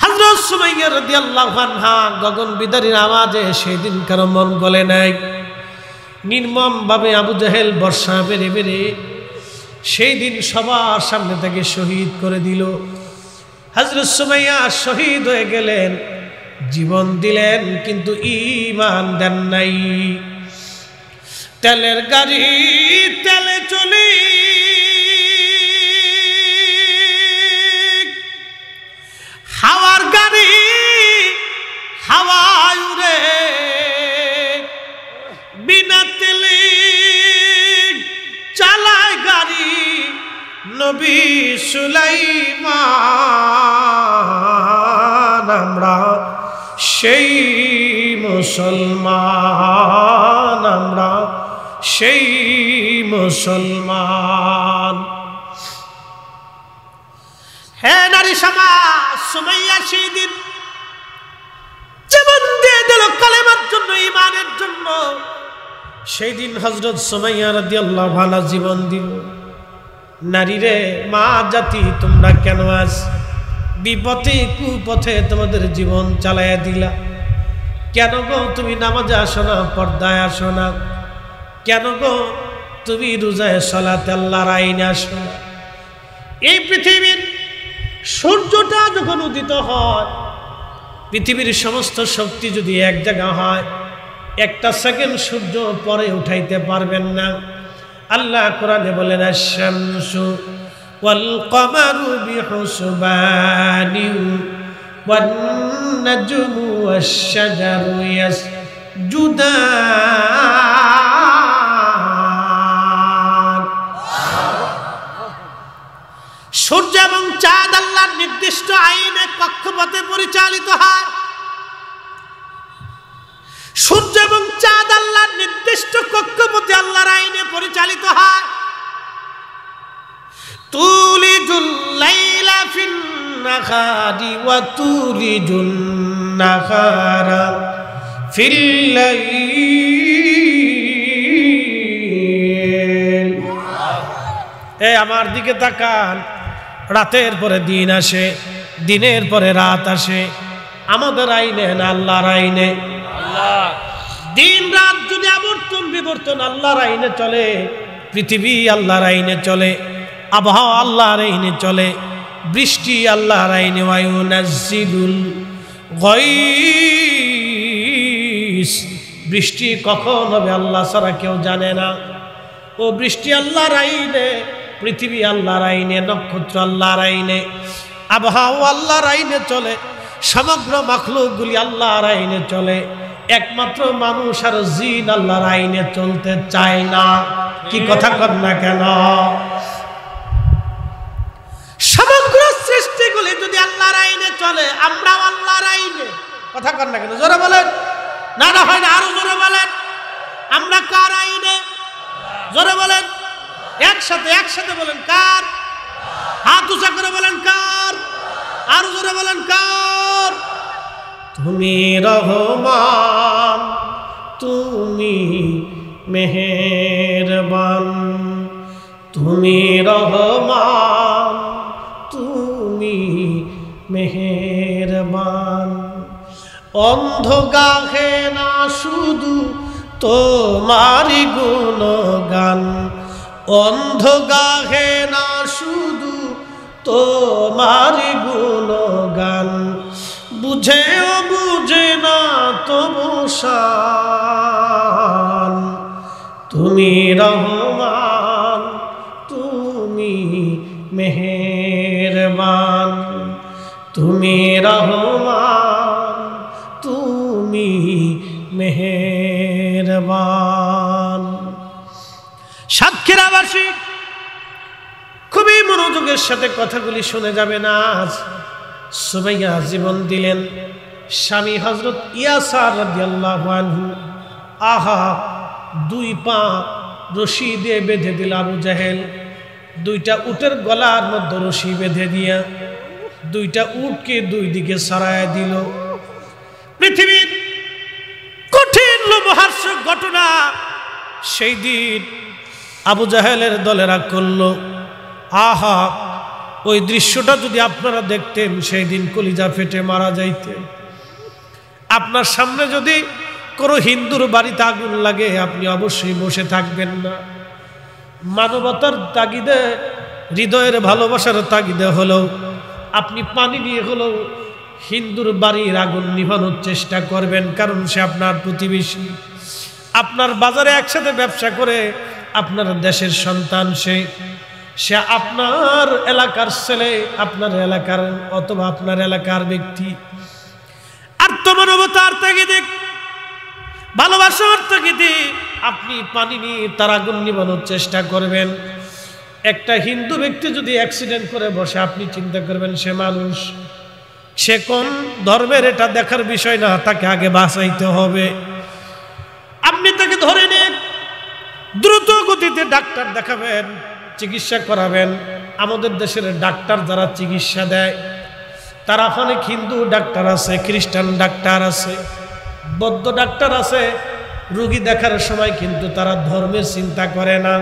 হযরত সুমাইয়া রাদিয়াল্লাহু আনহা গগন বিদারীর আওয়াজে সেদিন কারো মন গলে নাই। নির্মম ভাবে আবু জাহেল বর্ষা বেড়ে বেড়ে সেই দিন সবার সামনে থেকে শহীদ করে দিল। হযরত সুমাইয়া শহীদ হয়ে গেলেন, জীবন দিলেন, কিন্তু ঈমান দেন নাই। তেলের গাড়ি তেলে চলি, হাওয়ার গাড়ি হাওয়ায় উড়ে, বিনা তেলে চালায় গাড়ি নবী সুলাইমান। আমরা সেই মুসলমান, আমরা সেই মুসলমান। হে নারী সমাজ, সুমাইয়া সেই দিন জীবন দিয়ে দিল কালেমার জন্য, ঈমানের জন্য। সেই দিন হযরত সুমাইয়া রাদিয়াল্লাহু আনহা জীবন দিল। নারীরে, মা জাতি, তোমরা কেন আজ বিপথে কুপথে তোমাদের জীবন চালাইয়া দিলা? কেন গো তুমি নামাজে আসো না, পর্দায় আসো না? কেন গো তুমি রোজায় সালাতে আল্লাহর আইনে আসো না? এই পৃথিবীর সূর্যটা যখন উদিত হয়, পৃথিবীর সমস্ত শক্তি যদি এক জায়গা হয়, একটা সেকেন্ড সূর্য পরে উঠাইতে পারবেন না। আল্লাহ কোরআনে বলেন, আশ-শামসু ওয়াল কমারু বিহুসবানিন ওয়ান নাজমু ওয়াশ-শাজারু ইয়াসজুদান। সূর্য এবং চাঁদ আল্লাহর নির্দিষ্ট আইনে কক্ষপথে পরিচালিত হয়। সূর্য এবং চাঁদ আল্লাহর নির্দিষ্ট কক্ষপথে আল্লাহর আইনে পরিচালিত হয়। তুলিজুল লাইলা ফিন নাহারি ওয়া তুলিজুন নাহারা ফিল লাইল। আমার দিকে তাকান, রাতের পরে দিন আসে, দিনের পরে রাত আসে। আমাদের আইনে না আল্লাহর আইনে? দিন রাত যদি আবর্তন বিবর্তন আল্লাহর আইনে চলে, পৃথিবী আল্লাহর আইনে চলে, আবহাওয়া আল্লাহর আইনে চলে, বৃষ্টি আল্লাহর আইনে। ওয়ায়ুনাজ্জিলুল গায়স, বৃষ্টি কখন হবে আল্লাহ ছাড়া কেউ জানে না। ও বৃষ্টি আল্লাহর আইনে, পৃথিবী আল্লাহর আইনে, নক্ষত্র আল্লাহর আইনে, আবহাওয়া আল্লাহর আইনে চলে, সমগ্র মাখলুকগুলি আল্লাহর আইনে চলে। একমাত্র মানুষ আর জিন আল্লাহর আইনে চলতে চায় না। কি কথা কর না কেন? সমগ্র সৃষ্টিগুলি যদি আল্লাহর আইনে চলে, আমরাও আল্লাহর আইনে। কথা কর না কেন? জোরে বলেন। না না হয় না, আরো জোরে বলেন। আমরা কার আইনে? জোরে বলেন, একসাথে একসাথে বলেন। কার? হাত উঁচা করে বলেন কার? আরো জোরে বলেন কার? তুমি রহমান, তুমি মেহেরবান, তুমি রহমান, তুমি মেহেরবান। অন্ধ গাহে না শুধু তোমারি গুণগান, অন্ধ গাহে না শুধু তোমারি গুণগান। বুঝেও বুঝে না তবু শান, তুমি রহমান, তুমি মেহেরবান, তুমি রহমান, তুমি মেহেরবান। সাতক্ষীরাবাসী খুবই মনোযোগের সাথে কথাগুলি শুনে যাবে না। সুমাইয়া জীবন দিলেন, স্বামী হযরত ইয়াসার রাদিয়াল্লাহু আনহু আহা দুই পা রশি দিয়ে বেঁধে দিল আবু জাহেল। দুইটা উটের গলার মধ্যে রশি বেঁধে দিয়া দুইটা উটকে দুই দিকে সরায় দিল। পৃথিবীর কঠিন লোমহর্ষক ঘটনা। সেই দিন আবু জাহেলের দলেরা করল, আহা ওই দৃশ্যটা যদি আপনারা দেখতেন, সেই দিন কলিজা ফেটে মারা যাইতেন। আপনার সামনে যদি কোনো হিন্দুর বাড়িতে আগুন লাগে, আপনি অবশ্যই বসে থাকবেন না। মানবতার তাগিদে, হৃদয়ের ভালোবাসার তাগিদে হলেও আপনি পানি নিয়ে হলেও হিন্দুর বাড়ির আগুন নিভানোর চেষ্টা করবেন, কারণ সে আপনার প্রতিবেশী। আপনার বাজারে একসাথে ব্যবসা করে, আপনার দেশের সন্তান, সে আপনার এলাকার ছেলে, আপনার এলাকার অথবা আপনার এলাকার ব্যক্তি। আত্মমানবতার তাগিদে, ভালোবাসার তাগিদে আপনি পানি নিয়ে তার আগুন নিভানোর চেষ্টা করবেন। একটা হিন্দু ব্যক্তি যদি অ্যাক্সিডেন্ট করে বসে, আপনি চিন্তা করবেন সে মানুষ, সে কোন ধর্মের, এটা দেখার বিষয় না, তাকে আগে বাঁচাইতে হবে। আপনি তাকে ধরে নিয়ে দ্রুত গতিতে ডাক্তার দেখাবেন, চিকিৎসা করাবেন। আমাদের দেশের ডাক্তার যারা চিকিৎসা দেয়, তারা অনেক হিন্দু ডাক্তার আছে, খ্রিস্টান ডাক্তার আছে, বৌদ্ধ ডাক্তার আছে। রোগী দেখার সময় কিন্তু তারা ধর্মের চিন্তা করে না,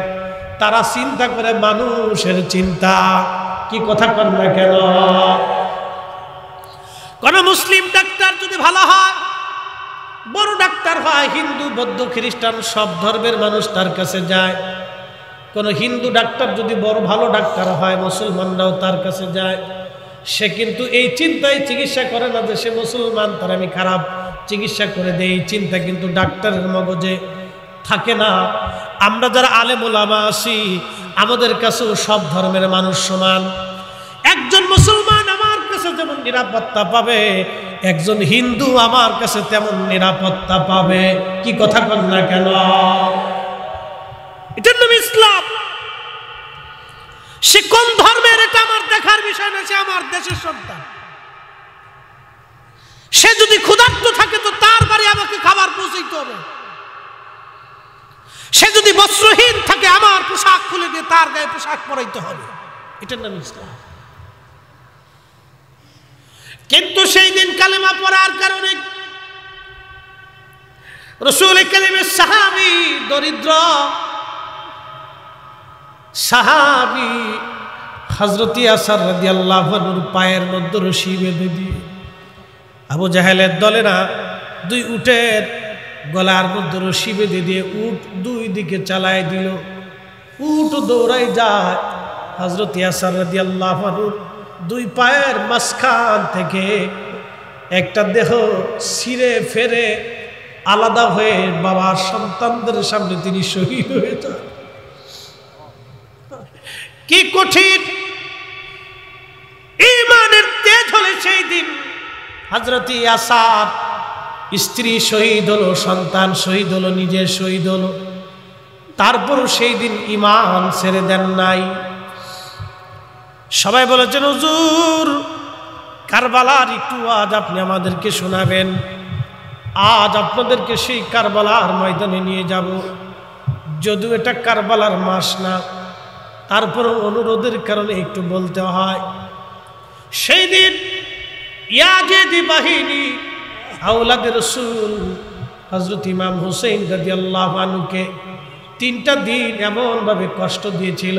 তারা চিন্তা করে মানুষের চিন্তা। কি কথা কন না কেন? কোন মুসলিম ডাক্তার যদি ভালো হয়, বড় ডাক্তার হয়, হিন্দু বৌদ্ধ খ্রিস্টান সব ধর্মের মানুষ তার কাছে যায়। কোন হিন্দু ডাক্তার যদি বড় ভালো ডাক্তার হয়, মুসলমানরাও তার কাছে যায়। সে কিন্তু এই চিন্তায় চিকিৎসা করে না যে সে মুসলমান, তার আমি খারাপ চিকিৎসা করে দেই, এই চিন্তা কিন্তু ডাক্তারের মগজে থাকে না। আমরা যারা আলেম ওলামা আছি, আমাদের কাছেও সব ধর্মের মানুষ সমান। একজন মুসলমান আমার কাছে যেমন নিরাপত্তা পাবে, একজন হিন্দু আমার কাছে তেমন নিরাপত্তা পাবে। কি কথা কন না কেন? এটার নাম ইসলাম। সে কোন ধর্মের এটা আমার দেখার বিষয় না, সে আমার দেশের সন্তান। সে যদি ক্ষুধার্ত থাকে তো তার বাড়ি আমাকে খাবার পৌঁছাইতে হবে। সে যদি বস্ত্রহীন থাকে, আমার পোশাক খুলে দিয়ে তার গায়ে পোশাক পরাইতে হবে। এটার নাম ইসলাম। কিন্তু সেই দিন কালেমা পড়ার কারণে রাসূল কারীমের সাহাবী, দরিদ্র সাহাবী হযরত ইয়াসার রাদিয়াল্লাহু আনহুর পায়ের মধ্যে রশি বেঁধে দিয়ে আবু জাহেলের দলেরা দুই উটের গলার মধ্যে রশি বেঁধে দিয়ে উট দুই দিকে চালায় দিল। উট দৌড়াই যায়, হযরত ইয়াসার রাদিয়াল্লাহু আনহুর দুই পায়ের মাঝখান থেকে একটা দেহ ছিঁড়ে ফেরে আলাদা হয়ে বাবার সন্তানদের সামনে তিনি শহীদ হয়ে যান। কি কঠিন ঈমানের তেজ হলে সেই দিন হযরত ইয়াসার স্ত্রী শহীদ হলো, সন্তান শহীদ হলো, নিজে শহীদ হলো, তারপরও সেই দিন ঈমান ছেড়ে দেন নাই। সবাই বলেছেন, হুজুর কারবালার একটু আজ আপনি আমাদেরকে শোনাবেন। আজ আপনাদেরকে সেই কারবালার ময়দানে নিয়ে যাব। যদিও এটা কারবালার মাস না, তারপরও অনুরোধের কারণে একটু বলতে হয়। সেই দিন ইয়াজিদি বাহিনী আওলাদে রাসূল হযরত ইমাম হুসাইন রাদিয়াল্লাহু আনহুকে 3টা দিন এমনভাবে কষ্ট দিয়েছিল,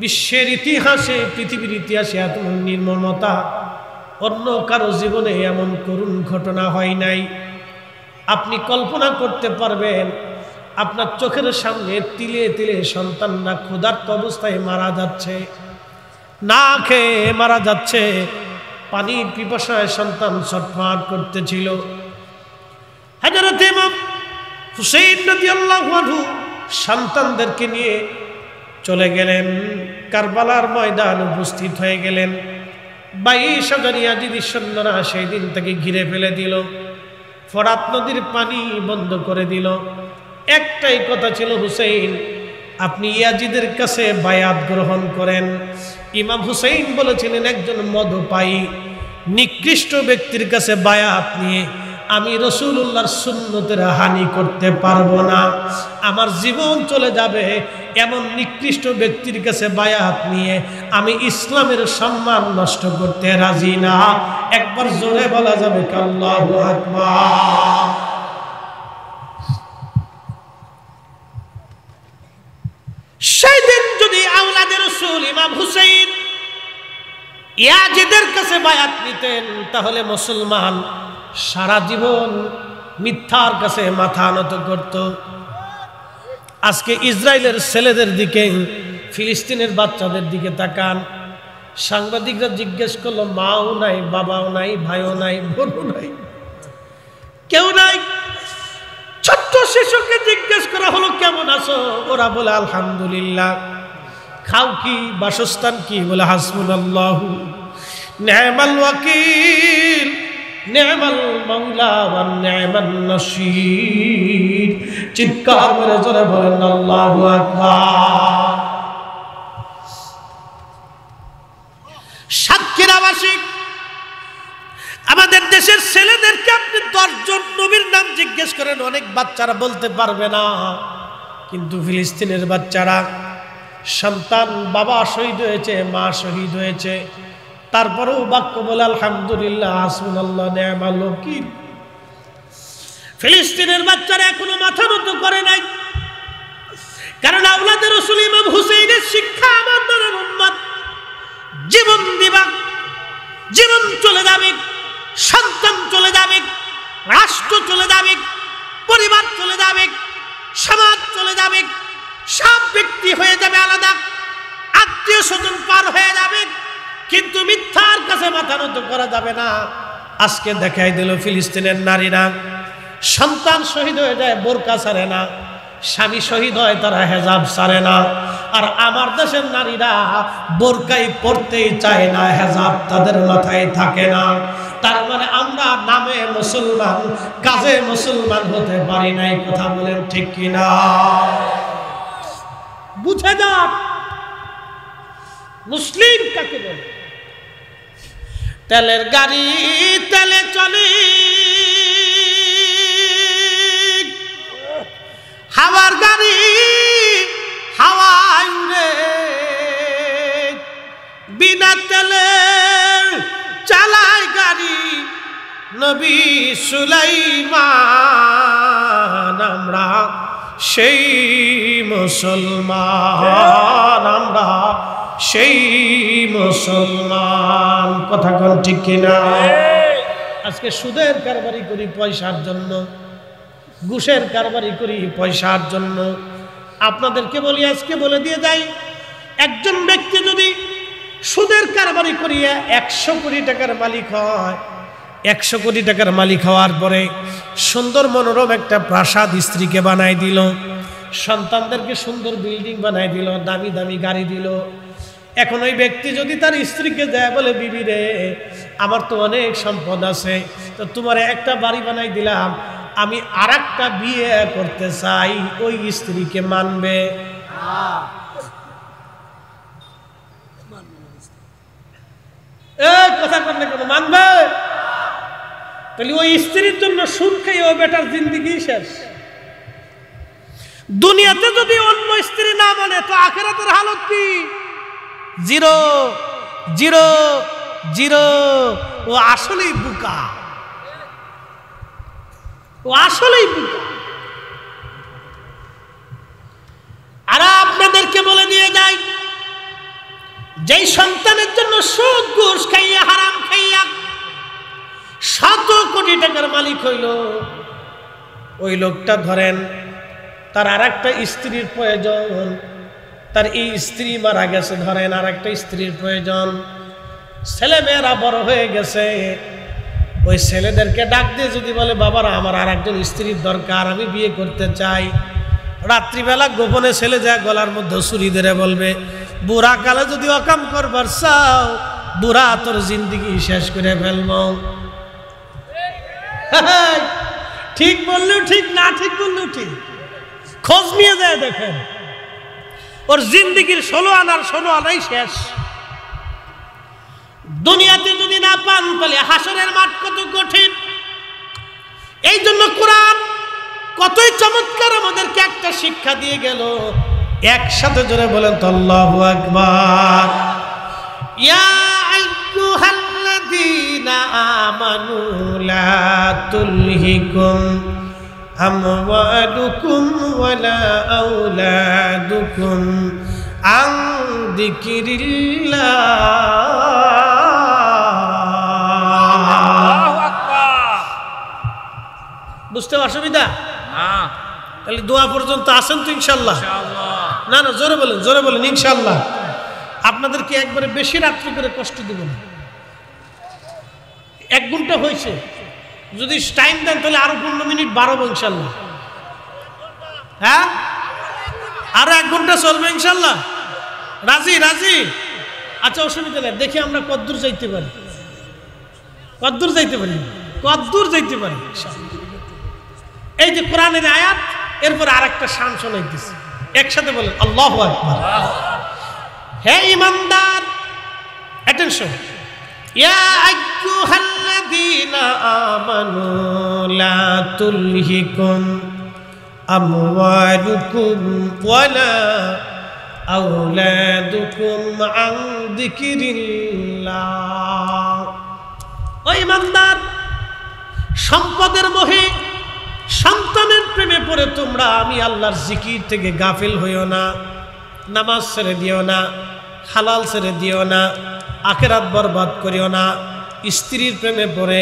বিশ্বের ইতিহাসে, পৃথিবীর ইতিহাসে এত নির্মমতা অন্য কারো জীবনে এমন করুণ ঘটনা হয় নাই। আপনি কল্পনা করতে পারবেন, আপনার চোখের সামনে তিলে তিলে সন্তানরা ক্ষুধার্ত অবস্থায় মারা যাচ্ছে, না খেয়ে মারা যাচ্ছে, পানির পিপাসায় সন্তান ছটফট করতেছিল। হযরত ইমাম হুসাইন রাদিয়াল্লাহু আনহু সন্তানদেরকে নিয়ে চলে গেলেন, কারবালার ময়দান উপস্থিত হয়ে গেলেন। 22,000 ইয়াজিদি সৈন্যরা সেই দিন তাকে ঘিরে ফেলে দিল, ফোরাত নদীর পানি বন্ধ করে দিল। একটাই কথা ছিল, হুসাইন আপনি ইয়াজিদের কাছে বায়াত গ্রহণ করেন। ইমাম হুসাইন বলেছিলেন, একজন মদপায়ী নিকৃষ্ট ব্যক্তির কাছে বায়াত নিয়ে আমি রাসূলুল্লাহর সুন্নতের হানি করতে পারবো না, আমার জীবন চলে যাবে। এমন নিকৃষ্ট ব্যক্তির কাছে বায়াত নিয়ে আমি ইসলামের সম্মান নষ্ট করতে রাজি না। একবার জোরে বলা যাবে আল্লাহু আকবার। সেই দিন যদি আওলাদে রাসূল ইমাম হুসাইন ইয়াজিদের কাছে বায়াত নিতেন, তাহলে মুসলমান সারা জীবন মিথ্যার কাছে মাথা নত করত। আজকে ইসরায়েলের ছেলেদের দিকে, ফিলিস্তিনের বাচ্চাদের দিকে তাকান। সাংবাদিকরা জিজ্ঞেস করলো, মাও নাই, বাবাও নাই, ভাইও নাই, বোনও নাই, কেউ নাই। ছোট্ট শিশুকে জিজ্ঞেস করা হলো, কেমন আছো? ওরা বলে আলহামদুলিল্লাহ। খাও কি, বাসস্থান কি? বলে হাসবুনাল্লাহু নি'মাল ওয়াকিল, নি'মাল মাওলা ওয়া নি'মান নাসির। চিৎকার করে জোরে বলেন আল্লাহু আকবার। সাক্ষীর আবাসিক আমাদের দেশের ছেলেদেরকে আপনি 10 জন নবীর নাম জিজ্ঞেস করেন, অনেক বাচ্চারা বলতে পারবে না। কিন্তু ফিলিস্তিনের বাচ্চারা, সন্তান বাবা শহীদ হয়েছে, মা শহীদ হয়েছে, তারপরেও বাক্য বলে আলহামদুলিল্লাহ, হাসবুনাল্লাহ নি'মাল ওয়াকিল। ফিলিস্তিনের বাচ্চারা এখনো মাথা নত করে নাই, কারণ আওলাদে রাসূল ইমাম হুসাইনের শিক্ষা আমাদের উম্মত জীবন দিবা, জীবন চলে যাবে, সন্তান চলে যাবে, রাষ্ট্র চলে যাবে, পরিবার চলে যাবে, সমাজ চলে যাবে, সব ব্যক্তি হয়ে যাবে আলাদা, আত্মীয় স্বজন পার হয়ে যাবে, কিন্তু মিথ্যার কাছে মাথা নত করা যাবে না। আজকে দেখাই দিল ফিলিস্তিনের নারীরা, সন্তান শহীদ হয়ে যায়, বোরকা ছাড়ে না, স্বামী শহীদ হয়, তারা হেজাব ছাড়ে না। আর আমার দেশের নারীরা বোরকাই পরতেই চায় না, হেজাব তাদের মাথায় থাকে না। তার মানে আমরা নামে মুসলমান, কাজে মুসলমান হতে পারি নাই। কথা বলেন ঠিক কিনা? বুঝে যান মুসলিম কাকে বলে। তেলের গাড়ি তেলে চলে, হাওয়ার গাড়ি হাওয়ায় উড়ে, বিনা তেলে চালায় গাড়ি নবী সুলাইমান। আমরা সেই মুসলমান, আমরা সেই মুসলমান। কথা কোন ঠিক কিনা? আজকে সুদের কারবারি করি পয়সার জন্য, ঘুষের কারবারি করি পয়সার জন্য। আপনাদেরকে বলি, আজকে বলে দিয়ে যাই, একজন ব্যক্তি যদি সুদের কারবারি করিয়া 100 কোটি টাকার মালিক হয়, 100 কোটি টাকার মালিক হওয়ার পরে সুন্দর মনোরম একটা প্রাসাদ স্ত্রীকে বানাই দিল, সন্তানদেরকে সুন্দর বিল্ডিং বানাই দিল, দামি দামি গাড়ি দিল। এখন ওই ব্যক্তি যদি তার স্ত্রীকে দেয়, বলে বিবি রে, আমার তো অনেক সম্পদ আছে, তো তোমার একটা বাড়ি বানাই দিলাম, আমি আরেকটা বিয়ে করতে চাই, ওই স্ত্রীকে মানবে? কথা করলে কোনো মানবে? তাহলে ওই স্ত্রীর জন্য সুদ খাই ও বেটার জিন্দিগি শেষ। দুনিয়াতে যদি অন্য স্ত্রী না মানে, তো আখিরাতের হালত কি? 0 0 0। ও আসলেই বোকা, ও আসলেই বোকা। আর আপনাদেরকে বলে দিয়ে যাই, যেই সন্তানের জন্য সুদ ঘুষ খাইয়া, হারাম খাইয়া 100 কোটি টাকার মালিক হইল, ওই লোকটা ধরেন তার আরেকটা স্ত্রীর প্রয়োজন, তার এই স্ত্রী মারা গেছে, ধরেন আরেকটা স্ত্রীর প্রয়োজন, ছেলে মেয়েরা বড় হয়ে গেছে, ওই ছেলেদেরকে ডাক দিয়ে যদি বলে, বাবারা আমার আরেকজন স্ত্রীর দরকার, আমি বিয়ে করতে চাই, রাত্রিবেলা গোপনে ছেলে যায় গলার মধ্যে ছুরি ধরে বলবে, বুড়া কালে যদি অকাম করবার চাও, বুড়া তোর জিন্দিগি শেষ করে ফেলব। ঠিক বললেও ঠিক, না ঠিক বললেও ঠিক, খোঁজ নিয়ে যায় দেখেন, ওর জিন্দিগির 16 আনার 16 আনাই শেষ। দুনিয়াতে যদি না পান, তাহলে হাসরের মাঠ কত কঠিন। এই জন্য কোরআন কতই চমৎকার আমাদেরকে একটা শিক্ষা দিয়ে গেল। একসাথে জোরে বলেন তো আল্লাহু আকবার। ইয়া আইয়ুহাল্লাযীনা আমানু লা তুলহিকুম আমওয়ালুকুম ওয়ালা আওলাদুকুম আন যিকিরিল্লাহ বুঝতে অসুবিধা? তাহলে দোয়া পর্যন্ত আসেন তো ইনশাল্লাহ? না না, জোরে বলেন, জোরে বলেন ইনশাল্লাহ। আপনাদেরকে একবারে বেশি রাত্রি করে কষ্ট দেব না। 1 ঘন্টা হয়েছে, যদি টাইম দেন তাহলে আরো 15 মিনিট বাড়াবো ইনশাল্লাহ। হ্যাঁ, আরো 1 ঘন্টা চলবে ইনশাল্লাহ। রাজি? রাজি? আচ্ছা, অসুবিধা নেই, দেখি আমরা কদ্দূর যাইতে পারি, কদ্দূর যাইতে পারি, কদ্দূর যাইতে পারি। এই যে কোরআনের আয়াত, এরপর আরেকটা শান শোনাইতেছি, একসাথে বলেন আল্লাহু আকবার। হে ঈমানদার, অ্যাটেনশন। ইয়া আইয়ুহাল্লাযীনা আমানু লা তুলহিকুম আমওয়ালুকুম ওয়ালা আওলাদুকুম আন যিকরিল্লাহ। ও ঈমানদার, সম্পদের মোহে সন্তানের প্রেমে পড়ে তোমরা আমি আল্লাহর জিকির থেকে গাফিল হইও না। নামাজ ছেড়ে দিও না, হালাল ছেড়ে দিও না, আখিরাত বরবাদ করিও না। স্ত্রীর প্রেমে পড়ে,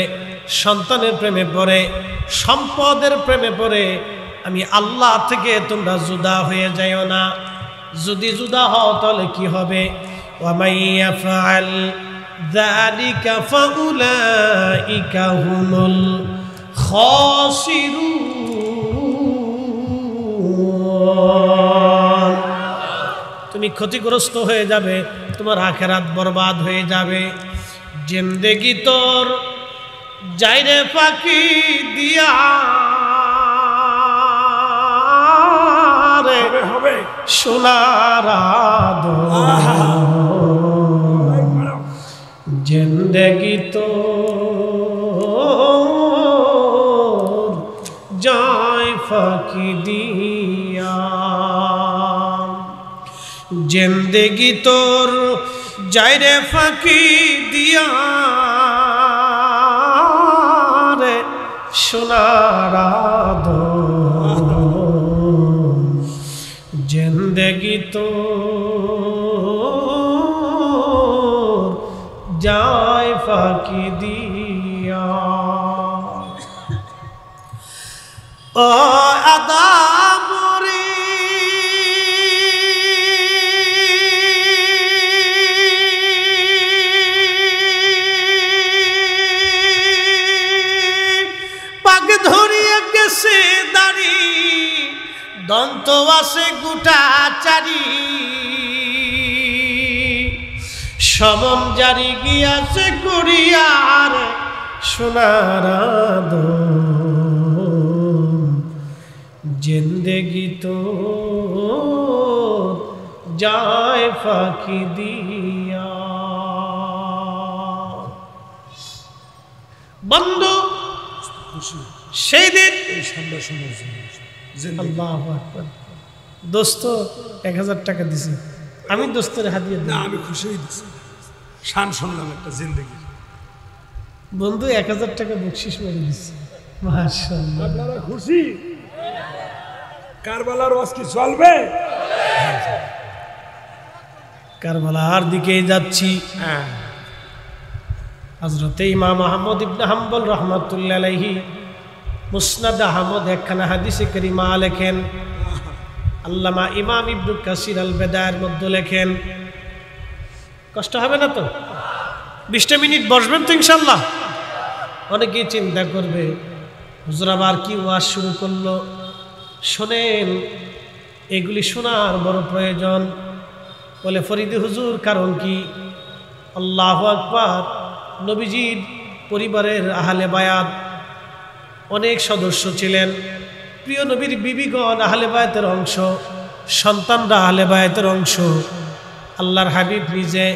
সন্তানের প্রেমে পড়ে, সম্পদের প্রেমে পড়ে আমি আল্লাহ থেকে তোমরা জুদা হয়ে যাইও না। যদি জুদা হও তাহলে কি হবে? ওয়ামাইয়া ফাআল যালিকা ফাউলাইকা হুমুল খাসিরুন। তুমি ক্ষতিগ্রস্ত হয়ে যাবে, তোমার আখিরাত বরবাদ হয়ে যাবে। জিন্দেগি তোর যাইরে ফাঁকি দিয়া রে হবে সোনার জিন্দেগি তোর যায় ফাঁকি দিয়া, জিন্দেগি তোর যাইরে ফাঁকি দিয়া রে সোনার জিন্দেগি তোর যায় ফাঁকি দিয়া। ও আদম রে, পাক ধরিয়া গেছে দাড়ি, দন্ত আছে গোটা চারি, সমন জারি গিয়াছে করিয়ার সোনার জিন্দেগি তো যায় ফাঁকি দিয়া। বন্ধু, সেই দিন আল্লাহু আকবার। দোস্ত 1000 টাকা দিছি, আমি দোস্তের হাদিয়া দিই না, আমি খুশি হইছি। শান শুনলাম একটা জিন্দেগি। বন্ধু 1000 টাকা বকশিশ মেরে দিছি, মাশাআল্লাহ। আপনারা খুশি? কারবালার ওয়াজ কি চলবে? কারবালার দিকে যাচ্ছি। হযরত ইমাম আহমদ ইবনে হাম্বল রাহমাতুল্লাহ আলাইহি মুসনাদ আহমদ একখানা হাদিসে কারিমা লেখেন। আল্লামা ইমাম ইবনে কাসির আল বেদায়ের মধ্যে লেখেন, কষ্ট হবে না তো? 20টা মিনিট বসবেন তো ইনশাআল্লাহ? অনেকেই চিন্তা করবে হুজুর আবার কি ওয়াজ শুরু করলো। শোনেন, এগুলি শোনার বড় প্রয়োজন। বলে ফরিদি হুজুর, কারণ কি? আল্লাহু আকবার। নবীজির পরিবারের আহলে বায়াত অনেক সদস্য ছিলেন। প্রিয় নবীর বিবিগণ আহলে বায়াতের অংশ, সন্তানরা আহলে বায়াতের অংশ। আল্লাহর হাবিব নিজে,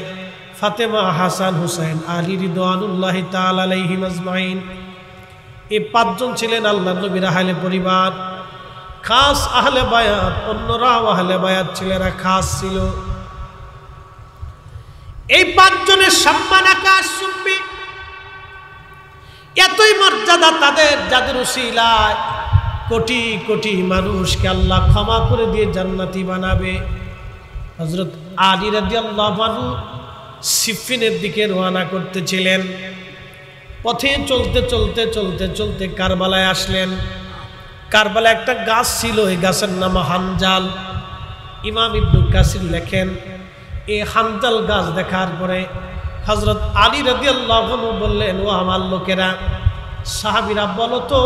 ফাতেমা, হাসান, হুসাইন, আলী রিদওয়ানুল্লাহি তাআলা আলাইহিম আজমাইন, এই 5 জন ছিলেন আল্লাহর নবীর আহলে পরিবার, খাস আহলে বায়াত। অন্যরাও আহলে বায়াত ছিলেন, খাস ছিল। এই 5 জনের সম্মান আকাশ চুম্বি, এতই মর্যাদা তাদের, যাদের উসিলায় কোটি কোটি মানুষকে আল্লাহ ক্ষমা করে দিয়ে জান্নাতি বানাবে। হযরত আলী রাদিয়াল্লাহু আনহু সিফিনের দিকে রওনা করতেছিলেন। পথে চলতে চলতে চলতে চলতে কারবালায় আসলেন। কারবালা একটা গাছ ছিল, এই গাছের নাম হানজাল। ইমাম ইবনে কাসির লেখেন, এই হানজাল গাছ দেখার পরে হযরত আলী রাদিয়াল্লাহু আনহু বললেন, ও আমার লোকেরা, সাহাবীরা বলো তো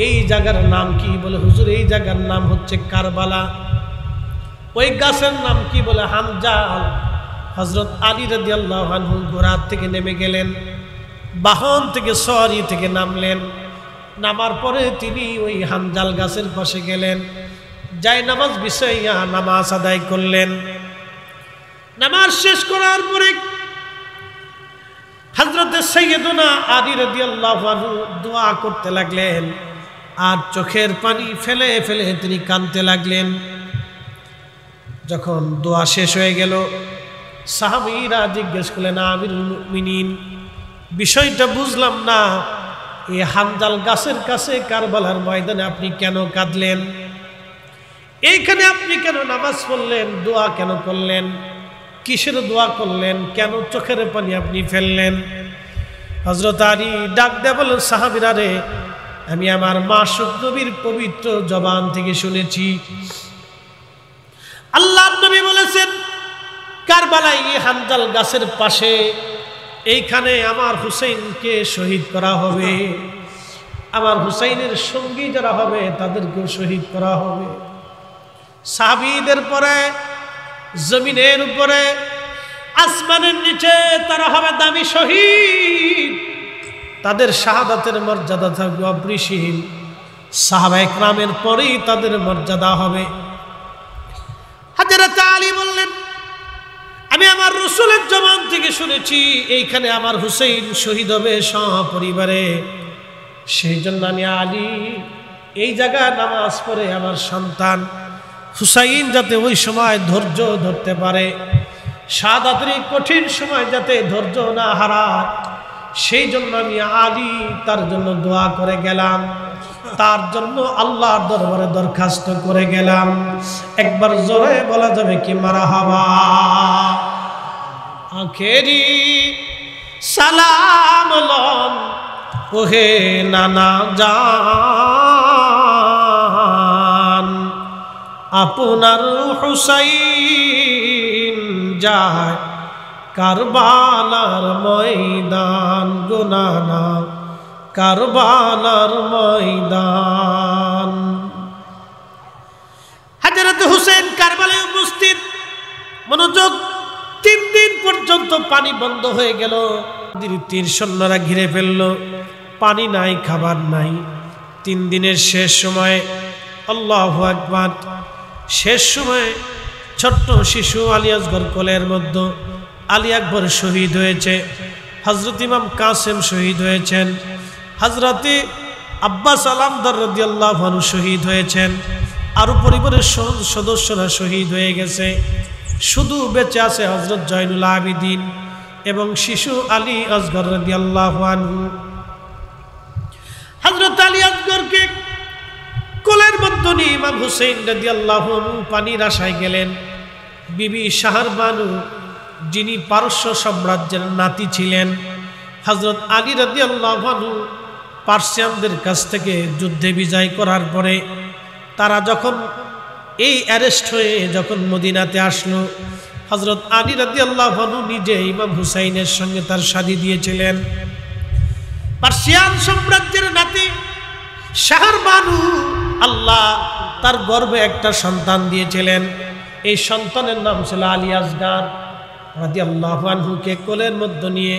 এই জায়গার নাম কি? বলে, হুজুর এই জায়গার নাম হচ্ছে কারবালা। ওই গাছের নাম কি? বলে হানজাল। হযরত আলী রাদিয়াল্লাহু আনহু ঘোড়া থেকে নেমে গেলেন, বাহন থেকে সওয়ারি থেকে নামলেন। নামার পরে তিনি ওই হানজাল গাছের পাশে গেলেন, যাই নামাজ বিছাইয়া নামাজ আদায় করলেন। নামাজ শেষ করার পরে হযরত সাইয়্যিদুনা আলী রাদিয়াল্লাহু আনহু দোয়া করতে লাগলেন, আর চোখের পানি ফেলে ফেলে তিনি কাঁদতে লাগলেন। যখন দোয়া শেষ হয়ে গেল, সাহাবীরা জিজ্ঞেস করলেন, আমিরুল মুমিনিন, বিষয়টা বুঝলাম না, এই হানজাল গাছের কাছে কারবালার ময়দানে আপনি কেন কাঁদলেন? এইখানে আপনি কেন নামাজ পড়লেন? দোয়া কেন করলেন? কিসের দোয়া করলেন? কেন চোখের পানি আপনি ফেললেন? হযরত আলী ডাক দিয়ে বললেন, সাহাবীরা রে, আমি আমার মাসুক নবীর পবিত্র জবান থেকে শুনেছি, আল্লাহর নবী বলেছেন কারবালায় এই হানজাল গাছের পাশে এইখানে আমার হুসাইনকে শহীদ করা হবে, আমার হুসাইনের সঙ্গী যারা হবে তাদেরকেও শহীদ করা হবে। সাহাবীদের পরে জমিনের উপরে আসমানের নিচে তারা হবে দামি শহীদ, তাদের শাহাদাতের মর্যাদা থাকবে অপরিসীম। সাহাবায়ে কেরামের পরেই তাদের মর্যাদা হবে। হযরত আলী বললেন, আমি আমার রাসূলের জবান থেকে শুনেছি এইখানে আমার হুসাইন শহীদ হবে সপরিবারে, সেই জন্য আমি আলী এই জায়গায় নামাজ পড়ে আমার সন্তান হুসাইন যাতে ওই সময় ধৈর্য ধরতে পারে, শাহাদাতের কঠিন সময় যাতে ধৈর্য না হারায়, সেই জন্য আমি আলী তার জন্য দোয়া করে গেলাম, তার জন্য আল্লাহর দরবারে দরখাস্ত করে গেলাম। একবার জোরে বলা যাবে কি মারহাবা? আখেরি সালাম লন ওহে নানা জান, আপনার হুসাইন যায় কারবালার ময়দান, গো নানা কারবালার ময়দান। হযরত হুসাইন কারবালায় উপস্থিত। মনোযোগ, 3 দিন পর্যন্ত পানি বন্ধ হয়ে গেল। তীর সৈন্যরা ঘিরে ফেলল, পানি নাই, খাবার নাই। 3 দিনের শেষ সময়ে, আল্লাহু আকবার, শেষ সময়ে ছোট্ট শিশু আলী আসগর কোলের মধ্যে আলী আকবর শহীদ হয়েছে, হযরত ইমাম কাসেম শহীদ হয়েছেন, হযরত আব্বাস আলামদার রাদিয়াল্লাহু আনহু শহীদ হয়েছেন, আরো পরিবারের সদস্যরা শহীদ হয়ে গেছে। শুধু বেঁচে আছে হযরত জয়নুল আবিদিন এবং শিশু আলী আসগর রাদিয়াল্লাহু আনহু। হযরত আলী আসগরকে কোলের মধ্যে নিয়ে ইমাম হুসাইন রাদিয়াল্লাহু আনহু পানির আশায় গেলেন। বিবি শাহরবানু, যিনি পারস্য সাম্রাজ্যের নাতি ছিলেন, হযরত আলী রাদিয়াল্লাহু আনহু পার্সিয়ানদের কাছ থেকে যুদ্ধে বিজয় করার পরে তারা যখন এই অ্যারেস্ট হয়ে যখন মদিনাতে আসলো, হযরত আলী রাদিয়াল্লাহু আনহু নিজে ইমাম হুসাইনের সঙ্গে তার শাদী দিয়েছিলেন। পার্সিয়ান সাম্রাজ্যের নাতি শাহরবানু, আল্লাহ তার গর্ভে একটা সন্তান দিয়েছিলেন। এই সন্তানের নাম ছিল আলী আসগর রাদিয়াল্লাহু আনহুকে কোলের মধ্যে নিয়ে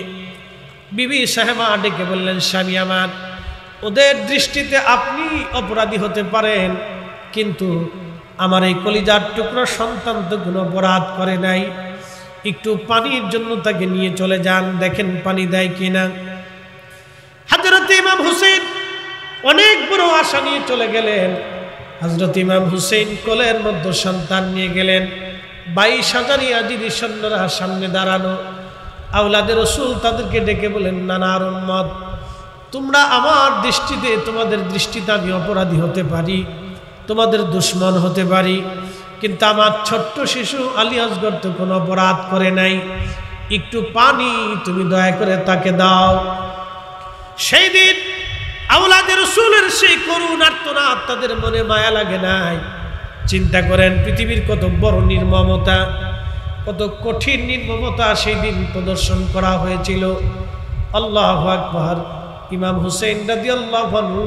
বিবি সাহেবা ডেকে বললেন, স্বামী আমার, ওদের দৃষ্টিতে আপনি অপরাধী হতে পারেন, কিন্তু আমার এই কলিজার টুকরো সন্তান তো কোনো অপরাধ করে নাই, একটু পানির জন্য তাকে নিয়ে চলে যান, দেখেন পানি দেয় কিনা। হযরত ইমাম হুসাইন অনেক বড় আশা নিয়ে চলে গেলেন। হযরত ইমাম হুসাইন কোলের মধ্যে সন্তান নিয়ে গেলেন। 22,000 ইয়াজিদি সৈন্যরা সামনে দাঁড়ানো। আওলাদে রাসূল তাদেরকে ডেকে বলেন, নানার উম্মত, তোমরা আমার দৃষ্টিতে, তোমাদের দৃষ্টিতে আমি অপরাধী হতে পারি, তোমাদের দুশ্মন হতে পারি, কিন্তু আমার ছোট্ট শিশু আলী আসগর তো কোনো অপরাধ করে নাই, একটু পানি তুমি দয়া করে তাকে দাও। সেই দিন আওলাদে রাসূলের সেই করুণ আর্তনাদ তাদের মনে মায়া লাগে নাই। চিন্তা করেন পৃথিবীর কত বড় নির্মমতা, কত কঠিন নির্মমতা সেই দিন প্রদর্শন করা হয়েছিল। আল্লাহু আকবার। ইমাম হুসাইন রাদিয়াল্লাহু আনহু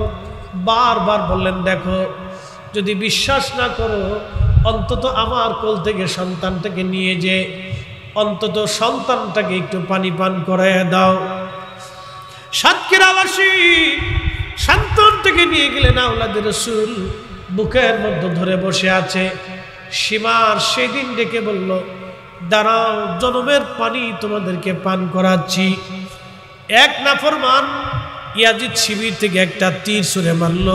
বারবার বললেন, দেখো যদি বিশ্বাস না করো অন্তত আমার কোল থেকে সন্তানটাকে নিয়ে যে অন্তত সন্তানটাকে একটু পানি পান করাইয়া দাও। সাতক্ষীরাবাসী সন্তানটাকে নিয়ে গেলেন আওলাদে রাসূল, বুকের মধ্যে ধরে বসে আছে। সীমার সেদিন ডেকে বলল, দাঁড়াও, জনমের পানি তোমাদেরকে পান করাচ্ছি। এক নাফরমান ইয়াজিদ শিবির থেকে একটা তীর ছুঁড়ে মারল।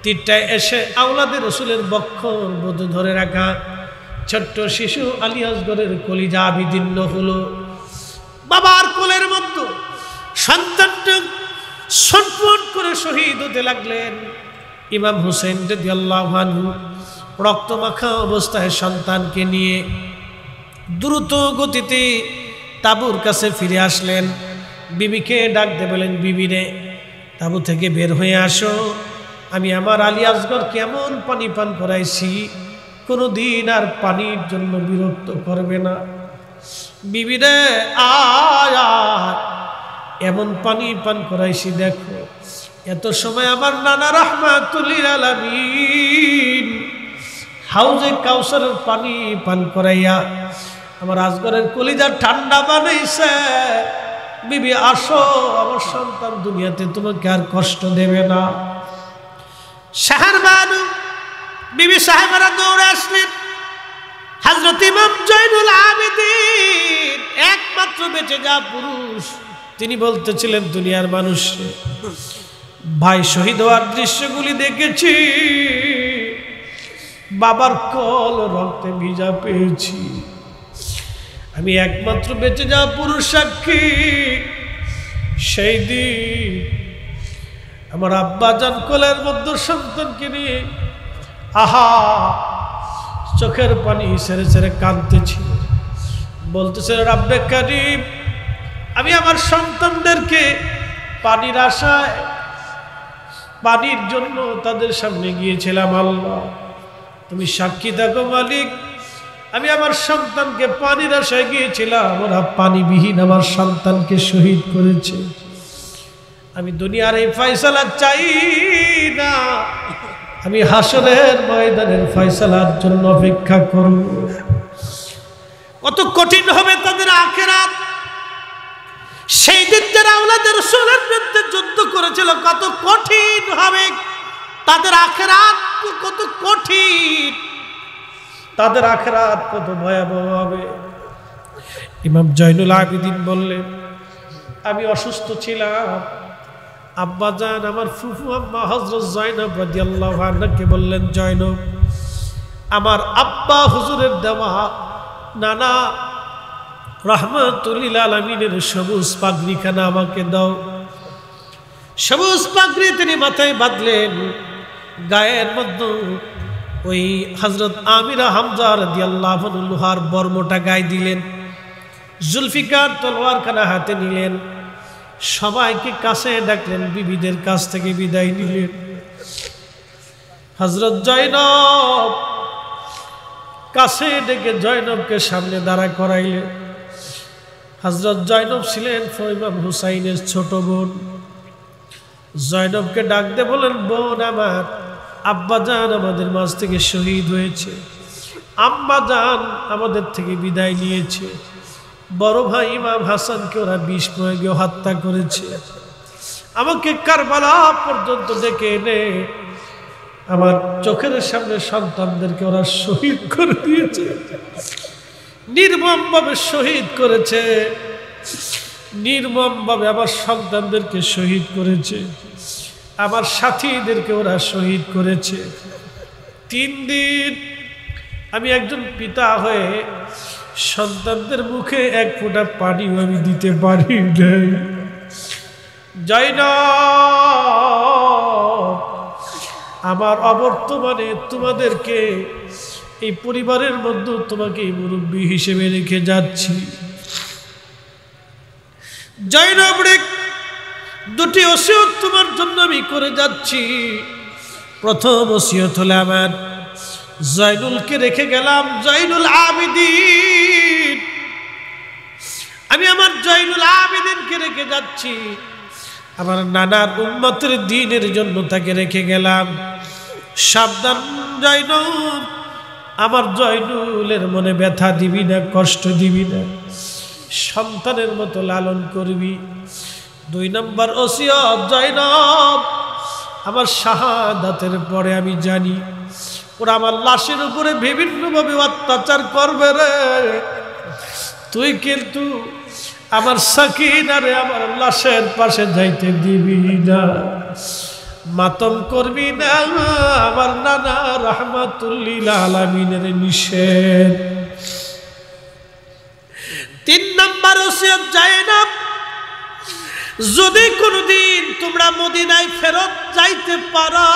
তীরটা এসে আওলাদে রাসূলের বক্ষর মধ্যে ধরে রাখা ছোট্ট শিশু আলী আসগরের কলিজা বিদীর্ণ হলো। বাবার কোলের মধ্যে সন্তানটা ছটফট করে শহীদ হতে লাগলেন। ইমাম হুসাইন রাদিয়াল্লাহু আনহু রক্তমাখা অবস্থায় সন্তানকে নিয়ে দ্রুত গতিতে তাঁবুর কাছে ফিরে আসলেন। বিবিকে ডাক দিয়ে বলেন, বিবিরে তাঁবু থেকে বের হয়ে আসো, আমি আমার আলী আসগর কেমন পানি পান করাইছি, কোনোদিন আর পানির জন্য বিরক্ত করবে না। বিবিরে আয় এমন পানি পান করাইছি, দেখো এত সময় আমার নানা রাহমাতুল লিল আলামিন হাউজে কাউসারের পানি পান করাইয়া আমার আসগরের কলিজা ঠান্ডা বানাইছে। বিবি আসো, আমার সন্তান দুনিয়াতে তোমাকে আর কষ্ট দেবে না। শাহরবানু বিবি সাহেবেরা দৌড়ে আসলেন। হযরত ইমাম জয়নুল আবেদিন একমাত্র বেঁচে যাওয়া পুরুষ, তিনি বলতেছিলেন, দুনিয়ার মানুষ, ভাই শহীদ হওয়ার দৃশ্যগুলি দেখেছি, বাবার কল রক্তে ভিজা পেয়েছি, আমি একমাত্র বেঁচে যাওয়া পুরুষ সাক্ষী। সেই দিন আমার আব্বা জান কোলের মধ্যে সন্তানকে নিয়ে আহা চোখের পানি ছেড়ে ছেড়ে কাঁদতেছিল, বলতেছে, রব্বে কারীম, আমি আমার সন্তানদেরকে পানির আশায় পানির জন্য তাদের সামনে গিয়েছিলাম, আল্লাহ তুমি সাক্ষী থাকো মালিক, আমি আমার সন্তানকে পানির আশায় গিয়েছিলাম, ওরা পানিবিহীন আমার সন্তানকে শহীদ করেছে। আমি দুনিয়ার এই ফয়সালা চাই না, আমি হাসরের ময়দানের ফয়সালার জন্য অপেক্ষা করব। কত কঠিন হবে তাদের আখিরাত। সেই দিন যারা আওলাদে রাসূলের বিরুদ্ধে যুদ্ধ করেছিল, কত কঠিন হবে তাদের আখিরাত, কত কঠিন তাদের আখিরাত, কত ভয়াবহ হবে। ইমাম জয়নুল আবেদিন বললেন, আমি অসুস্থ ছিলাম, আব্বা জান আমার ফুফু আম্মা হযরত জয়নব রাদিয়াল্লাহু আনহাকে বললেন, জয়নব আমার আব্বা হুজুরের দেওয়া নানা রাহমাতুল লিল আলামিনের সবুজ পাগড়িখানা আমাকে দাও। সবুজ পাগড়ি তিনি মাথায় বাঁধলেন, গায়ের মধ্যে ওই হযরত আমিরা হামজা রাদিয়াল্লাহু আনহু লোহার বর্মটা গায়ে দিলেন, জুলফিকার তলোয়ারখানা হাতে নিলেন, সবাইকে কাছে ডাকলেন, বিবিদের কাছ থেকে বিদায় নিলেন। হযরত জয়নব কাছে ডেকে জয়নবকে সামনে দাঁড়া করাইলেন। হযরত জয়নব ছিলেন ইমাম হুসাইনের ছোট বোন। জয়নবকে ডাক দিয়ে বলেন, বোন আমার, আব্বা জান আমাদের মাঝ থেকে শহীদ হয়েছে, আম্মা জান আমাদের থেকে বিদায় নিয়েছে, বড় ভাই ইমাম হাসানকে ওরা বিষ প্রয়োগে হত্যা করেছে, আমাকে কারবালা পর্যন্ত ডেকে এনে আমার চোখের সামনে সন্তানদেরকে ওরা শহীদ করে দিয়েছে, নির্মমভাবে শহীদ করেছে, নির্মমভাবে আমার সন্তানদেরকে শহীদ করেছে, আমার সাথীদেরকে ওরা শহীদ করেছে। 3 দিন আমি একজন পিতা হয়ে সন্তানদের মুখে এক ফোঁটা পানিও আমি দিতে পারি নাই। জয়নব, আমার অবর্তমানে তোমাদেরকে এই পরিবারের মধ্যে তোমাকে মুরব্বী হিসেবে রেখে যাচ্ছি। জয়নব দুটি ওসিয়ত তোমার জন্য আমি করে যাচ্ছি। প্রথম ওসিয়ত হলো আমার জয়নুলকে রেখে গেলাম, জয়নুল আবেদিন। আমি আমার জয়নুল আবেদিনকে রেখে যাচ্ছি, আমার নানার উম্মতের দ্বীনের জন্য তাকে রেখে গেলাম। সাবধান জয়নুল, আমার জয়নুলের মনে ব্যথা দিবি না, কষ্ট দিবি না, সন্তানের মতো লালন করবি। 2 নম্বর ওসিয়ত, জয়নব আমার শাহাদাতের পরে আমি জানি ওরা আমার লাশের উপরে বিভিন্নভাবে অত্যাচার করবে রে, তুই কিন্তু আমার সাকিনারে আমার লাশের পাশে যাইতে দিবি না, মাতম করবি না, আমার নানা রাহমাতুল্লিল আলামিনের নিষেধ। 3 নম্বর ওসিয়ত, জয়নব যদি কোনদিন তোমরা মদিনায় ফেরত যাইতে পারো,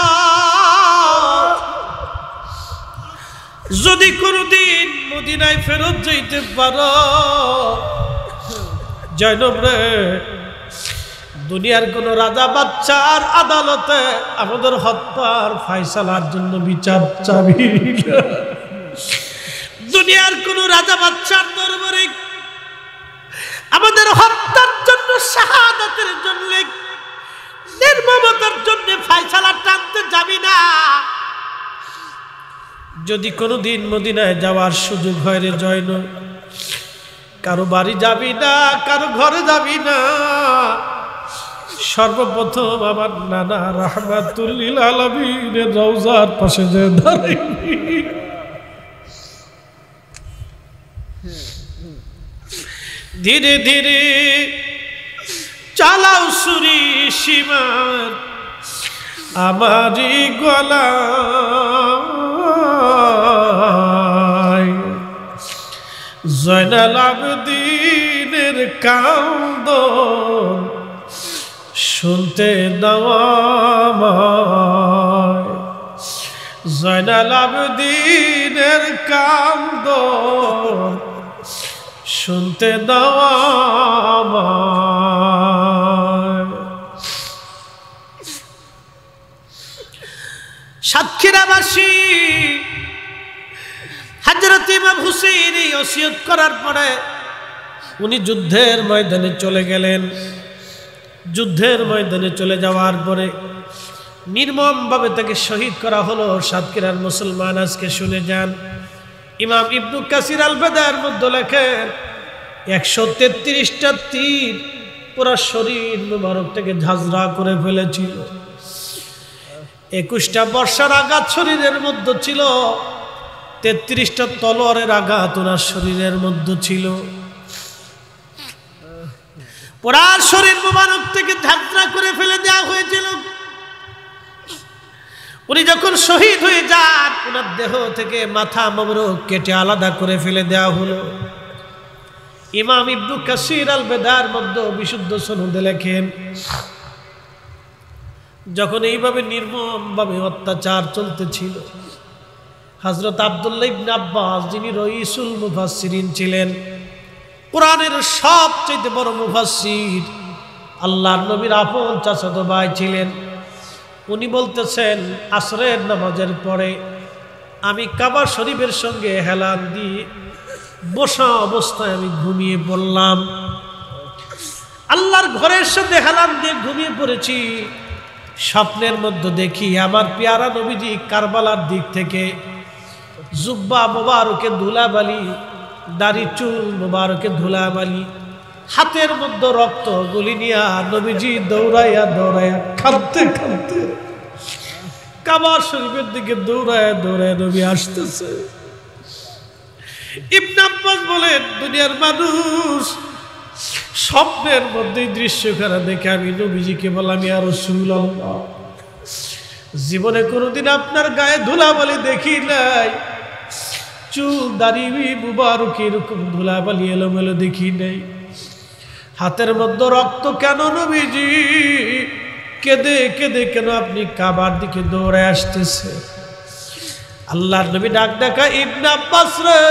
যদি কোনদিন মদিনায় ফেরত যাইতে পারো, জয়নব রে, দুনিয়ার কোন রাজা বাচ্চার আদালতে আমাদের হত্যার ফায়সালার জন্য বিচার চাবি না। দুনিয়ার কোন রাজা বাচ্চার দরবারে আমাদের হত্যার জন্য, শাহাদাতের জন্য, নির্মমতার জন্য ফায়সালা টানতে যাবি না। যদি কোনোদিন মদিনায় যাওয়ার সুযোগ হয় রে জয়নব, কারো বাড়ি যাবি না, কারো ঘরে যাবি না, সর্বপ্রথম আমার নানা রাহমাতুল্লিল আলামিনের রওজার পাশে যে দাঁড়াবি। ধীরে ধীরে চালাও সুরি সীমার আমারি গলায়, জয়নাল আবেদিনের কান্দন শুনতে দাও আমায়, জয়নাল আবেদিনের কান্দন শুনতে দাও আমায়। সাতক্ষীরাবাসী হযরত ইমাম হুসাইন ওসিয়ত করার পরে উনি যুদ্ধের ময়দানে চলে গেলেন। যুদ্ধের ময়দানে চলে যাওয়ার পরে নির্মমভাবে তাকে শহীদ করা হলো। সাতক্ষীরার মুসলমান আজকে শুনে যান, ইমাম ইবনু কাসির আল বাদার মধ্যে লেখেন 133টা তীর পুরো শরীর মুবারক থেকে ঝাঁঝরা করে ফেলেছিল। 21টা বর্ষার আঘাত শরীরের মধ্যে ছিল, 33টা তলোয়ারের আঘাত ওনার শরীরের মধ্যে ছিল। পুরা শরীর মুবারক থেকে ঝাঁঝরা করে ফেলে দেওয়া হয়েছিল। উনি যখন শহীদ হয়ে যান, ওনার দেহ থেকে মাথা মোবারক কেটে আলাদা করে ফেলে দেওয়া হলো। ইমাম ইবনু কাসির আল বাদার মধ্যে বিশুদ্ধ সনদে লেখেন, যখন এইভাবে নির্মমভাবে অত্যাচার চলতেছিল, হযরত আব্দুল্লাহ ইবনে আব্বাস, যিনি রইসুল মুফাসসিরিন ছিলেন, কোরআনের সবচেয়ে বড় মুফাসসির, আল্লাহর নবীর আপন চাচাতো ভাই ছিলেন, উনি বলতেছেন, আসরের নামাজের পরে আমি কাবা শরীফের সঙ্গে হেলান দিয়ে বসা অবস্থায় আমি ঘুমিয়ে পড়লাম। আল্লাহর ঘরের সাথে হেলান দিয়ে ঘুমিয়ে পড়েছি। স্বপ্নের মধ্যে দেখি আমার পেয়ারা নবীজি কারবালার দিক থেকে জুব্বা মোবারকে ধুলাবালি, দাড়ি চুল মোবারকে ধুলাবালি, হাতের মধ্যে রক্ত গুলি নিয়া নবীজি দৌড়াইয়া দৌড়াইয়া কাঁদতে কাঁদতে কাবা শরীফের দিকে দৌড়াইয়া দৌড়াইয়া নবী আসতেছে। ইবনে আব্বাস বলেন, দুনিয়ার মানুষ স্বপ্নের মধ্যে দৃশ্যখানা দেখে আমি নবীজিকে বললাম, ইয়া রাসূলুল্লাহ, জীবনে কোনোদিন আপনার গায়ে ধুলাবালি দেখি নাই, চুল দাড়ি মুবারক এরকম ধুলাবালি এলোমেলো দেখি নাই, হাতের মধ্যে রক্ত কেন নবীজি? কেঁদে কেঁদে কেন আপনি কাবার দিকে দৌড়ে আসতেছে? আল্লাহর নবী ডাক ডাকা, ইবনে আব্বাস রে,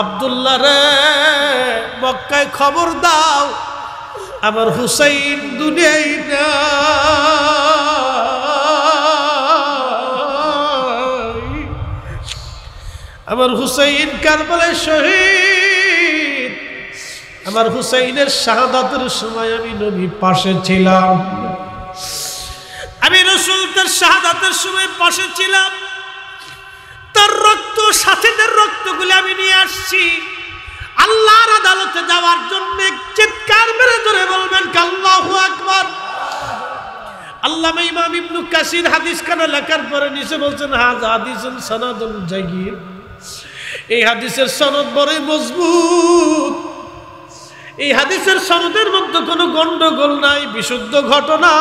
আব্দুল্লাহ রে, মক্কায় খবর দাও, আমার হুসাইন দুনিয়ায় নাই, আমার হুসাইন কারবালায় শহীদ। আমার হুসাইনের শাহাদাতের সময় আমি নবী পাশে ছিলাম, আমি রাসূল তার শাহাদাতের সময় পাশে ছিলাম। তার রক্ত, সাথীদের রক্তগুলো আমি নিয়ে আসছি আল্লাহর আদালতে যাওয়ার জন্য। চিৎকার মেরে ধরে বলবেন আল্লাহু আকবার। আল্লামা ইমাম ইবনে কাসির হাদিস খানা লেখার পরে নিচে বলছেন হাযা হাদিসুন সানাদুন জাইয়্যিদ, এই হাদিসের সনদ বড়ই মজবুত, এই হাদিসের সনদের মধ্যে কোনো গন্ডগোল নাই, বিশুদ্ধ ঘটনা।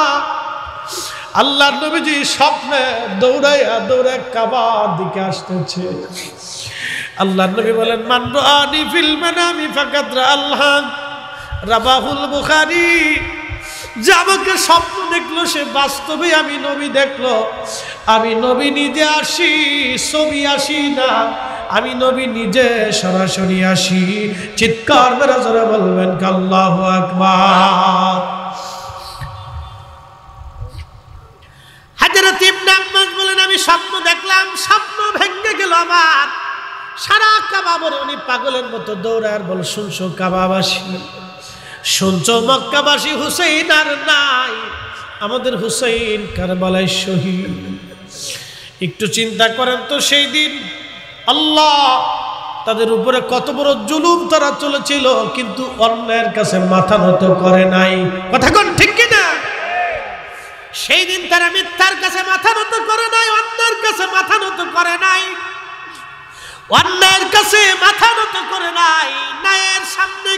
আল্লাহর নবীজি স্বপ্নে দৌড়াইয়া দৌড়ায় কাবার দিকে আসতেছে। আল্লাহর নবী বলেন মান রাআনি ফিল মানামি ফাকাদ রাআল হক, রাবাহুল বুখারী। যে আমাকে স্বপ্ন দেখলো সে বাস্তবে আমি নবী দেখলো। আমি নবী নিজে আসি, ছবি আসি না, আমি নবী নিজে সরাসরি আসি। চিৎকার মেরে জোরে বলবেন আল্লাহু আকবার। হযরত ইবনে আব্বাস বলেন আমি স্বপ্ন দেখলাম, স্বপ্ন ভেঙে গেল আমার। সারা কাবা বলে উনি পাগলের মতো দৌড়ার বল, শুনছো কাবাবাসী, শুনছো মক্কাবাসী, হুসাইন আর নাই, আমাদের হুসাইন কারবালায় শহীদ। একটু চিন্তা করেন তো, সেই দিন আল্লাহ তাদের উপরে কত বড় জুলুম তারা চলেছিল, কিন্তু অন্যের কাছে মাথা নত করে নাই। কথা কোন ঠিক কিনা? সেই দিন তারা মিথ্যার কাছে মাথা নত করে নাই, অন্যের কাছে মাথা নত করে নাই, অন্যের কাছে মাথা নত করে নাই। ন্যায়ের সামনে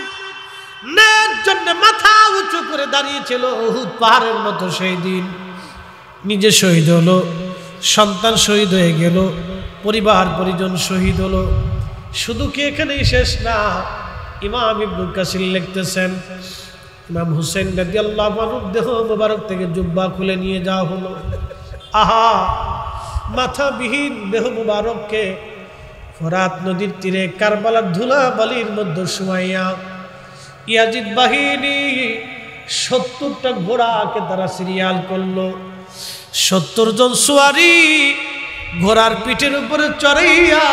ন্যায়ের জন্য মাথা উঁচু করে দাঁড়িয়েছিল উহুদ পাহাড়ের মতো। সেই দিন নিজে শহীদ হলো, সন্তান শহীদ হয়ে গেল, পরিবার পরিজন শহীদ হলো। শুধু কি এখানেই শেষ না, ইমাম ইবনে কাসির লিখতেছেন ইমাম হুসেন রাদিয়াল্লাহু আনহুর দেহ মোবারক থেকে জুব্বা খুলে নিয়ে যাওয়া হলো। আহা, মাথাবিহীন দেহ মোবারককে ফোরাত নদীর তীরে কারবালার ধুলা বালির মধ্যে শুয়াইয়া ইয়াজিদ বাহিনী 70টা ঘোড়াকে তারা সিরিয়াল করলো। 70 জন সুয়ারি ঘোড়ার পিঠের উপরে চড়াইয়া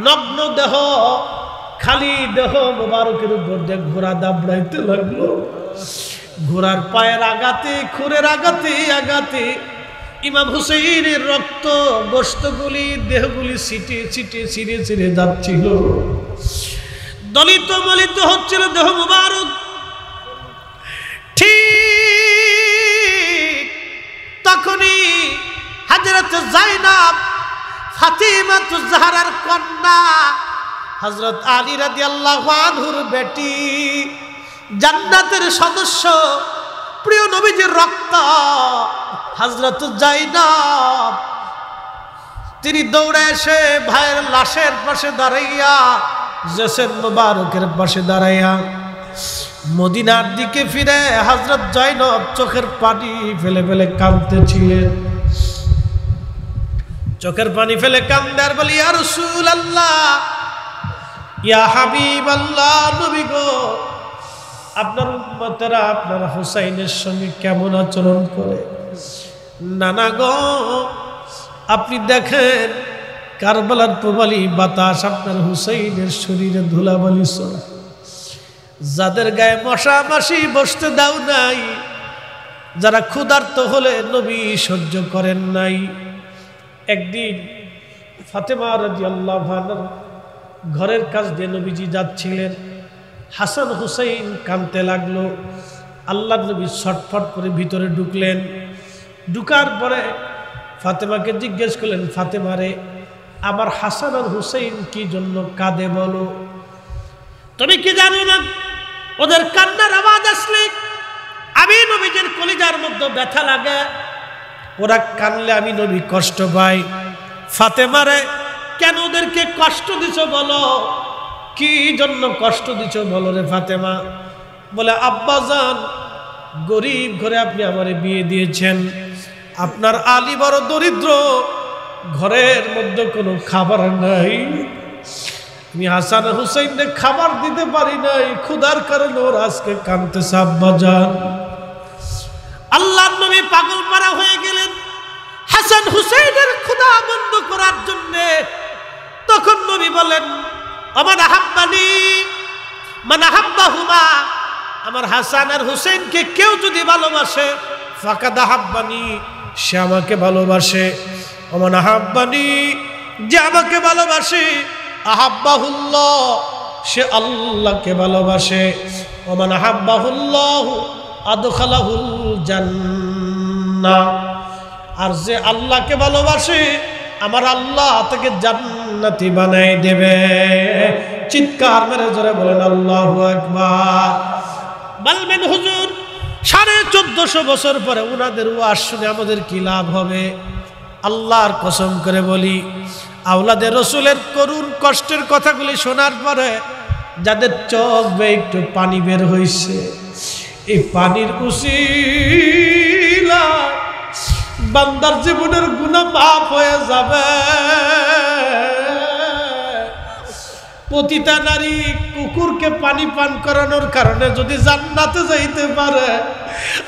নগ্ন দেহ, খালি দেহ মোবারকের উপর দিয়ে ঘোড়া দাবড়াইতে লাগলো। ঘোড়ার পায়ের আঘাতে, খুরের আঘাতে আঘাতে ইমাম হুসাইনের রক্ত, গোশতগুলি, দেহগুলি ছিটে ছিটে ছিঁড়ে ছিঁড়ে যাচ্ছিল, দলিত মলিত হচ্ছিল দেহ মুবারক। ঠিক তখনই হযরত যায়েনব, ফাতিমাতুজ জাহরার কন্যা, হযরত আলী রাদিয়াল্লাহু আনহুর বেটি, জান্নাতের সদস্য, প্রিয় নবীজির রক্ত হযরত যায়েনব, তিনি দৌড়ে এসে ভাইয়ের লাশের পাশে দাঁড়াইয়া, জেসের মুবারকের পাশে দাঁড়াইয়া মদিনার দিকে ফিরে হযরত যায়েনব চোখের পানি ফেলে ফেলে কাঁদতেছিলেন। চোখের পানি ফেলে কান্দে আর বলি, ইয়া রাসূলুল্লাহ, ইয়া হাবিবাল্লাহ, নবী গো, আপনার উম্মতেরা আপনার হুসাইনের সঙ্গে কেমন আচরণ করে? নানা গো, আপনি দেখেন কারবালার প্রবালী বাতাস আপনার হুসাইনের শরীরে ধুলাবালি ছড়া, যাদের গায়ে মশা মাছি বসতে দাও নাই, যারা ক্ষুধার্ত হলে নবী সহ্য করেন নাই। একদিন ফাতেমা রাদিয়াল্লাহু আনহা ঘরের কাছ দিয়ে নবীজি যাচ্ছিলেন, হাসান হুসাইন কাঁদতে লাগলো। আল্লাহ নবী ছটফট করে ভিতরে ঢুকলেন। ঢুকার পরে ফাতেমাকে জিজ্ঞেস করলেন, ফাতেমা রে, আমার হাসান আর হুসাইন কি জন্য কাঁদে বলো? তুমি কি জানো না ওদের কান্নার আওয়াজ আসলে আমি নবীজির কলিজার মধ্যে ব্যথা লাগে, ওরা কানলে আমি নবী কষ্ট পাই। ফাতেমা রে, কেন ওদেরকে কষ্ট দিছো বলো, কি জন্য কষ্ট দিছো বলো রে ফাতেমা? বলে, আব্বাজান, গরিব ঘরে আপনি আমারে বিয়ে দিয়েছেন, আপনার আলী বড় দরিদ্র, ঘরের মধ্যে কোনো খাবার নাই, আমি হাসান হুসাইনকে খাবার দিতে পারি নাই, ক্ষুধার কারণে ওর আজকে কাঁদতেছে আব্বাজান। আল্লাহর নবী পাগল পারা হয়ে গেলেন হাসান হুসাইনের ক্ষুধা বন্ধ করার জন্য। তখন নবী বলেন, আমার আহাব্বানি মান আহাব্বাহুমা, আমার হাসান আর হুসাইনকে কেউ যদি ভালোবাসে ফাকাদ আহাব্বানি, সে আমাকে ভালোবাসে। ওমান আহাব্বানি, যে আমাকে ভালোবাসে, আহাব্বাহুল্লাহ, সে আল্লাহকে ভালোবাসে। ওমান আহাব্বাহুল্লাহ আদখালাহুল জান্নাহ, আর যে আল্লাহকে ভালোবাসে আমার আল্লাহ তাকে জান্নাতি বানাই দেবে। চিৎকার মেরে জোরে বলেন আল্লাহু আকবার। বলবেন হুজুর 1450 বছর পরে ওনাদের ওয়াজ শুনে আমাদের কি লাভ হবে? আল্লাহর কসম করে বলি, আওলাদে রসুলের করুণ কষ্টের কথাগুলি শোনার পরে যাদের চোখ বেয়ে একটু পানি বের হয়েছে, এই পানির উসিলা বান্দার জীবনের গুনাহ মাফ হয়ে যাবে। পতিতা নারী কুকুরকে পানি পান করানোর কারণে যদি জান্নাতে যাইতে পারে,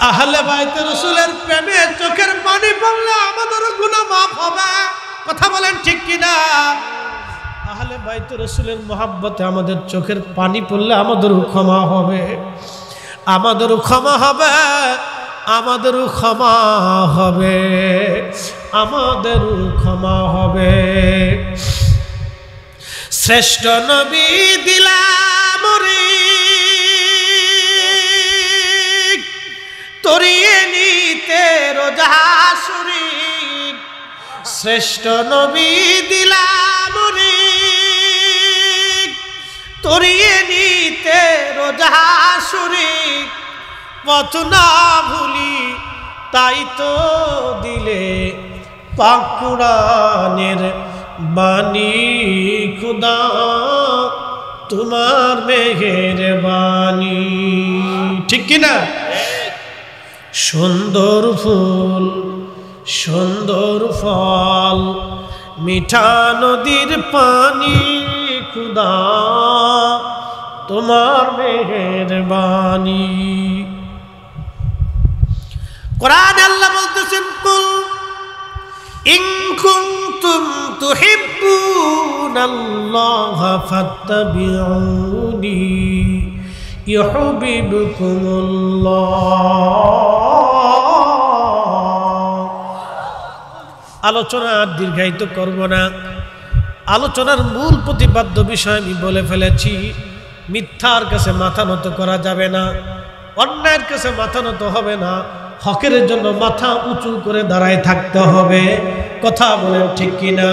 আহলে বাইতে রাসূলের প্রেমে চোখের পানি পড়লে আমাদের গুনাহ মাফ হবে। কথা বলেন ঠিক কিনা? আহলে বাইতে রাসূলের মহব্বতে আমাদের চোখের পানি পড়লে আমাদেরও ক্ষমা হবে, আমাদেরও ক্ষমা হবে, আমাদেরও ক্ষমা হবে, আমাদেরও ক্ষমা হবে। শ্রেষ্ঠ নবী দিলাম রে তরিয়ে নিতে রোজাসুরি, শ্রেষ্ঠ নবী দিলাম রে তরিয়ে নিতে রোজাসুরি, পথ না ভুলি তাই তো দিলে পাক কুরআনের বাণী, খুদা তোমার মেহেরবানি। ঠিক কিনা? সুন্দর ফুল সুন্দর ফল মিঠা নদীর পানি, খুদা তোমার মেহেরবানি। কোরআনে আল্লাহ বলতেছেন, কুল ইন কুনতুম তুহিব্বুনাল্লাহা ফাত্তাবিউনি ইউহিব্বুকুমুল্লাহ। আলোচনা আর দীর্ঘায়িত করব না। আলোচনার মূল প্রতিপাদ্য বিষয় আমি বলে ফেলেছি। মিথ্যার কাছে মাথা নত করা যাবে না, অন্যায়ের কাছে মাথা নত হবে না, হকের জন্য মাথা উঁচু করে দাঁড়ায় থাকতে হবে। কথা বলেন ঠিক কিনা?